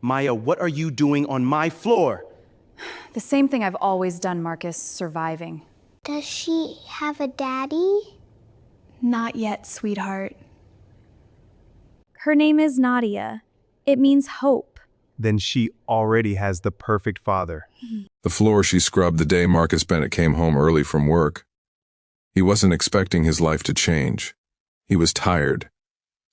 Maya, what are you doing on my floor? The same thing I've always done, Marcus, surviving. Does she have a daddy? Not yet, sweetheart. Her name is Nadia. It means hope. Then she already has the perfect father. The floor she scrubbed the day Marcus Bennett came home early from work. He wasn't expecting his life to change. He was tired.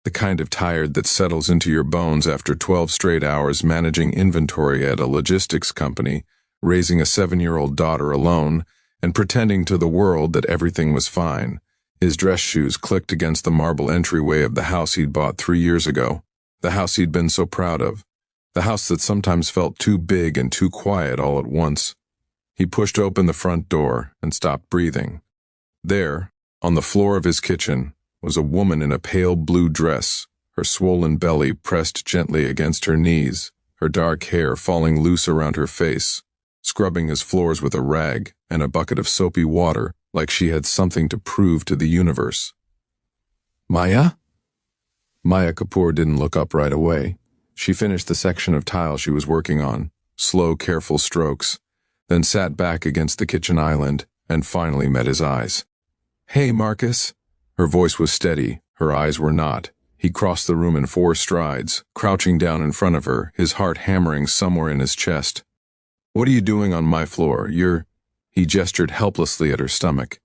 The kind of tired that settles into your bones after 12 straight hours managing inventory at a logistics company, raising a 7-year-old daughter alone, and pretending to the world that everything was fine. His dress shoes clicked against the marble entryway of the house he'd bought 3 years ago, the house he'd been so proud of, the house that sometimes felt too big and too quiet all at once. He pushed open the front door and stopped breathing. There, on the floor of his kitchen, was a woman in a pale blue dress, her swollen belly pressed gently against her knees, her dark hair falling loose around her face, scrubbing his floors with a rag and a bucket of soapy water like she had something to prove to the universe. "Maya?" Maya Kapoor didn't look up right away. She finished the section of tile she was working on, slow, careful strokes, then sat back against the kitchen island and finally met his eyes. "Hey, Marcus." Her voice was steady, her eyes were not. He crossed the room in 4 strides, crouching down in front of her, his heart hammering somewhere in his chest. "What are you doing on my floor? He gestured helplessly at her stomach.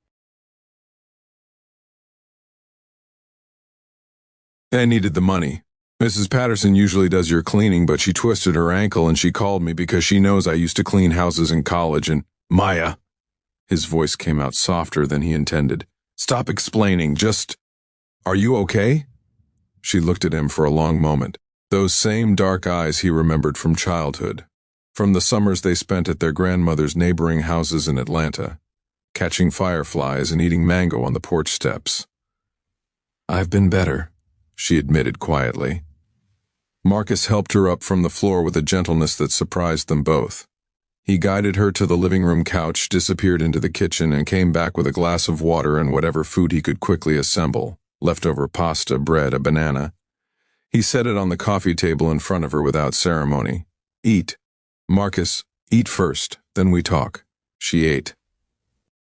"I needed the money. Mrs. Patterson usually does your cleaning, but she twisted her ankle and she called me because she knows I used to clean houses in college and—" "Maya!" His voice came out softer than he intended. "Stop explaining, just— Are you okay?" She looked at him for a long moment. Those same dark eyes he remembered from childhood, from the summers they spent at their grandmother's neighboring houses in Atlanta, catching fireflies and eating mango on the porch steps. "I've been better," she admitted quietly. Marcus helped her up from the floor with a gentleness that surprised them both. He guided her to the living room couch, disappeared into the kitchen, and came back with a glass of water and whatever food he could quickly assemble, leftover pasta, bread, a banana. He set it on the coffee table in front of her without ceremony. "Eat. Marcus, eat first, then we talk." She ate.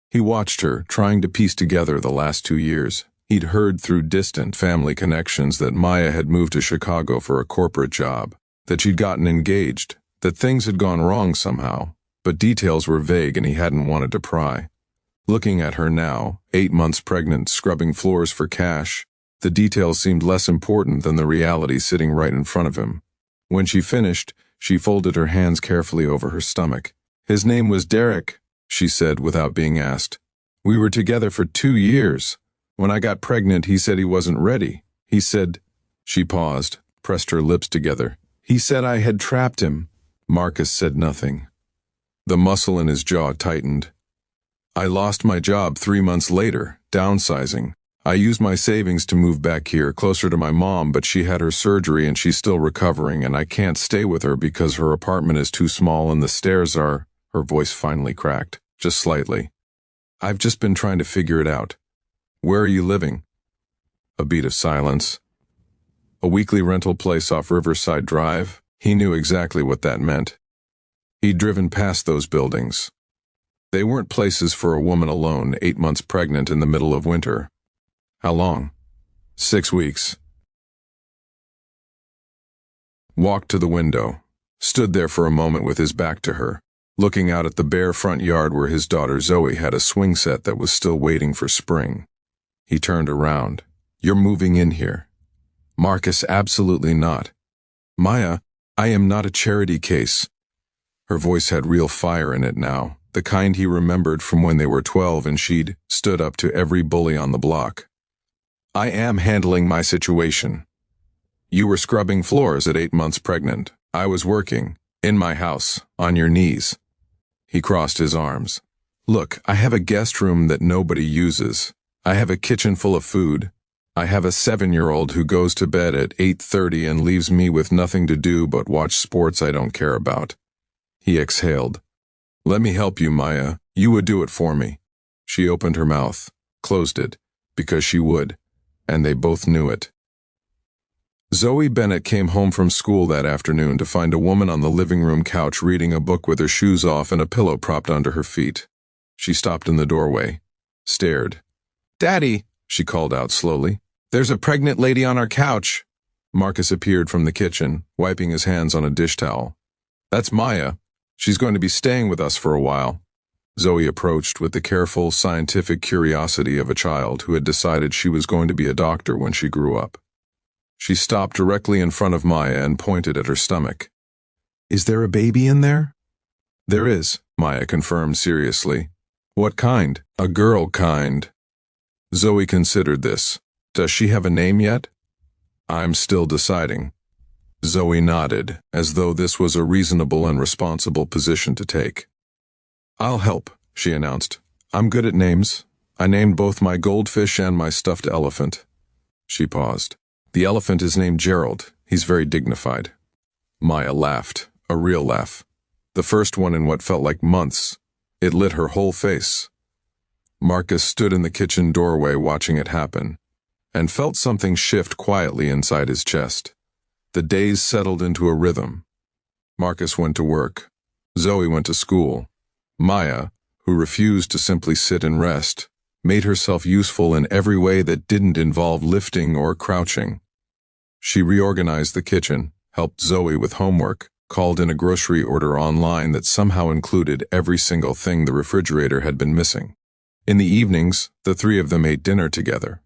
He watched her, trying to piece together the last 2 years. He'd heard through distant family connections that Maya had moved to Chicago for a corporate job, that she'd gotten engaged, that things had gone wrong somehow, but details were vague and he hadn't wanted to pry. Looking at her now, 8 months pregnant, scrubbing floors for cash, the details seemed less important than the reality sitting right in front of him. When she finished, she folded her hands carefully over her stomach. "His name was Derek," she said without being asked. "We were together for 2 years. When I got pregnant, he said he wasn't ready. He said—" She paused, pressed her lips together. "He said I had trapped him." Marcus said nothing. The muscle in his jaw tightened. "I lost my job 3 months later, downsizing. I used my savings to move back here, closer to my mom, but she had her surgery and she's still recovering, and I can't stay with her because her apartment is too small and the stairs are—" Her voice finally cracked, just slightly. "I've just been trying to figure it out. Where are you living?" A beat of silence. A weekly rental place off Riverside Drive? He knew exactly what that meant. He'd driven past those buildings. They weren't places for a woman alone, 8 months pregnant in the middle of winter. How long? 6 weeks. Walked to the window, stood there for a moment with his back to her, looking out at the bare front yard where his daughter Zoe had a swing set that was still waiting for spring. He turned around. "You're moving in here." "Marcus, absolutely not." "Maya, I am not a charity case." Her voice had real fire in it now, the kind he remembered from when they were 12 and she'd stood up to every bully on the block. "I am handling my situation. You were scrubbing floors at 8 months pregnant. I was working, in my house, on your knees." He crossed his arms. "Look, I have a guest room that nobody uses. I have a kitchen full of food. I have a 7-year-old who goes to bed at 8:30 and leaves me with nothing to do but watch sports I don't care about." He exhaled. "Let me help you, Maya. You would do it for me." She opened her mouth, closed it, because she would, and they both knew it. Zoe Bennett came home from school that afternoon to find a woman on the living room couch reading a book with her shoes off and a pillow propped under her feet. She stopped in the doorway, stared. "Daddy," she called out slowly, "there's a pregnant lady on our couch." Marcus appeared from the kitchen, wiping his hands on a dish towel. "That's Maya. She's going to be staying with us for a while." Zoe approached with the careful, scientific curiosity of a child who had decided she was going to be a doctor when she grew up. She stopped directly in front of Maya and pointed at her stomach. "Is there a baby in there?" "There is," Maya confirmed seriously. "What kind?" "A girl kind." Zoe considered this. "Does she have a name yet?" "I'm still deciding." Zoe nodded, as though this was a reasonable and responsible position to take. "I'll help," she announced. "I'm good at names. I named both my goldfish and my stuffed elephant." She paused. "The elephant is named Gerald. He's very dignified." Maya laughed, a real laugh. The first one in what felt like months. It lit her whole face. Marcus stood in the kitchen doorway watching it happen, and felt something shift quietly inside his chest. The days settled into a rhythm. Marcus went to work. Zoe went to school. Maya, who refused to simply sit and rest, made herself useful in every way that didn't involve lifting or crouching. She reorganized the kitchen, helped Zoe with homework, called in a grocery order online that somehow included every single thing the refrigerator had been missing. In the evenings, the three of them ate dinner together.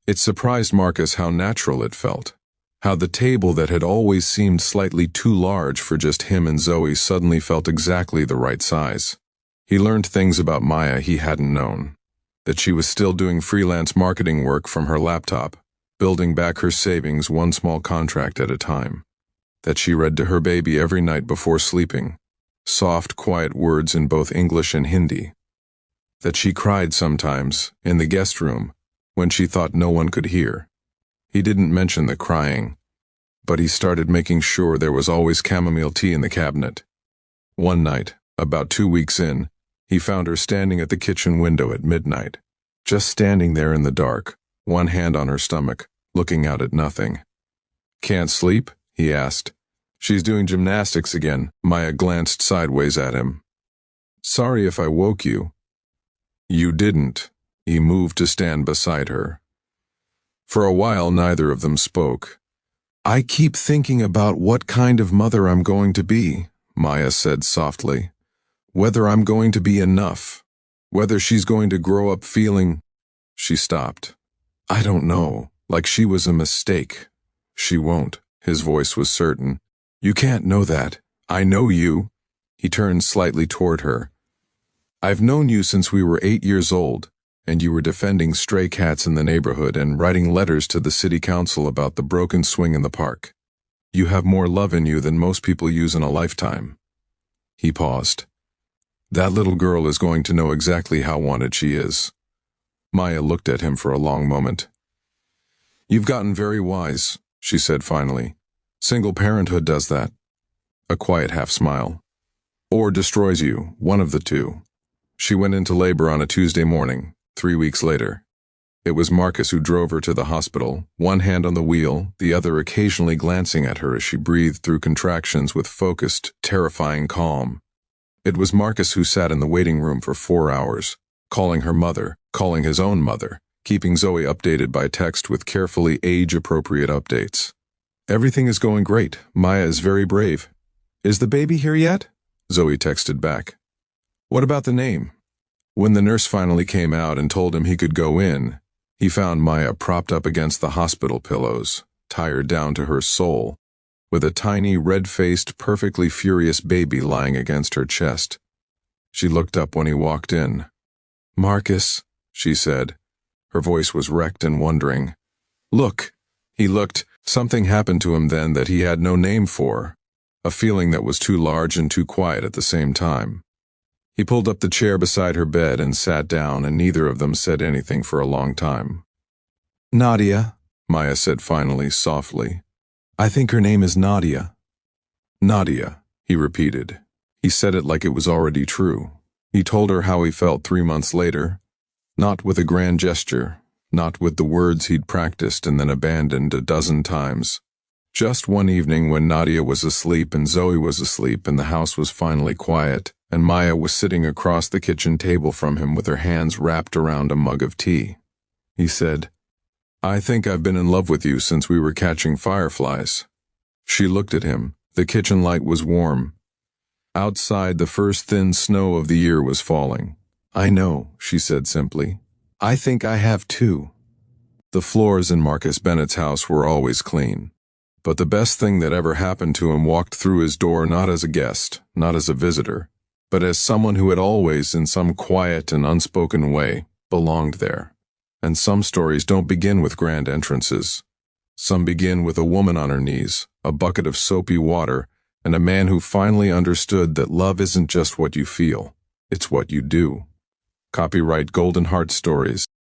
It surprised Marcus how natural it felt, how the table that had always seemed slightly too large for just him and Zoe suddenly felt exactly the right size. He learned things about Maya he hadn't known, that she was still doing freelance marketing work from her laptop, building back her savings one small contract at a time, that she read to her baby every night before sleeping, soft, quiet words in both English and Hindi, that she cried sometimes, in the guest room, when she thought no one could hear. He didn't mention the crying, but he started making sure there was always chamomile tea in the cabinet. One night, about 2 weeks in, he found her standing at the kitchen window at midnight, just standing there in the dark, one hand on her stomach, looking out at nothing. "Can't sleep?" he asked. "She's doing gymnastics again." Maya glanced sideways at him. "Sorry if I woke you." "You didn't." He moved to stand beside her. For a while, neither of them spoke. "I keep thinking about what kind of mother I'm going to be," Maya said softly. "Whether I'm going to be enough. Whether she's going to grow up feeling—" She stopped. "I don't know, like she was a mistake." "She won't." His voice was certain. "You can't know that. I know you." He turned slightly toward her. "I've known you since we were 8 years old, and you were defending stray cats in the neighborhood and writing letters to the city council about the broken swing in the park. You have more love in you than most people use in a lifetime." He paused. "That little girl is going to know exactly how wanted she is." Maya looked at him for a long moment. "You've gotten very wise," she said finally. "Single parenthood does that." A quiet half smile. "Or destroys you, one of the two." She went into labor on a Tuesday morning, 3 weeks later. It was Marcus who drove her to the hospital, one hand on the wheel, the other occasionally glancing at her as she breathed through contractions with focused, terrifying calm. It was Marcus who sat in the waiting room for 4 hours, calling her mother, calling his own mother, keeping Zoe updated by text with carefully age-appropriate updates. "Everything is going great. Maya is very brave." "Is the baby here yet?" Zoe texted back. "What about the name?" When the nurse finally came out and told him he could go in, he found Maya propped up against the hospital pillows, tired down to her soul, with a tiny, red-faced, perfectly furious baby lying against her chest. She looked up when he walked in. "Marcus," she said. Her voice was wrecked and wondering. "Look." He looked. Something happened to him then that he had no name for, a feeling that was too large and too quiet at the same time. He pulled up the chair beside her bed and sat down, and neither of them said anything for a long time. "Nadia," Maya said finally, softly. "I think her name is Nadia." "Nadia," he repeated. He said it like it was already true. He told her how he felt 3 months later, not with a grand gesture, not with the words he'd practiced and then abandoned a dozen times, Just one evening when Nadia was asleep and Zoe was asleep and the house was finally quiet, and Maya was sitting across the kitchen table from him with her hands wrapped around a mug of tea. He said, "I think I've been in love with you since we were catching fireflies." She looked at him. The kitchen light was warm. Outside, the first thin snow of the year was falling. "I know," she said simply. "I think I have too." The floors in Marcus Bennett's house were always clean. But the best thing that ever happened to him walked through his door not as a guest, not as a visitor, but as someone who had always, in some quiet and unspoken way, belonged there. And some stories don't begin with grand entrances. Some begin with a woman on her knees, a bucket of soapy water, and a man who finally understood that love isn't just what you feel, it's what you do. Copyright Golden Heart Stories.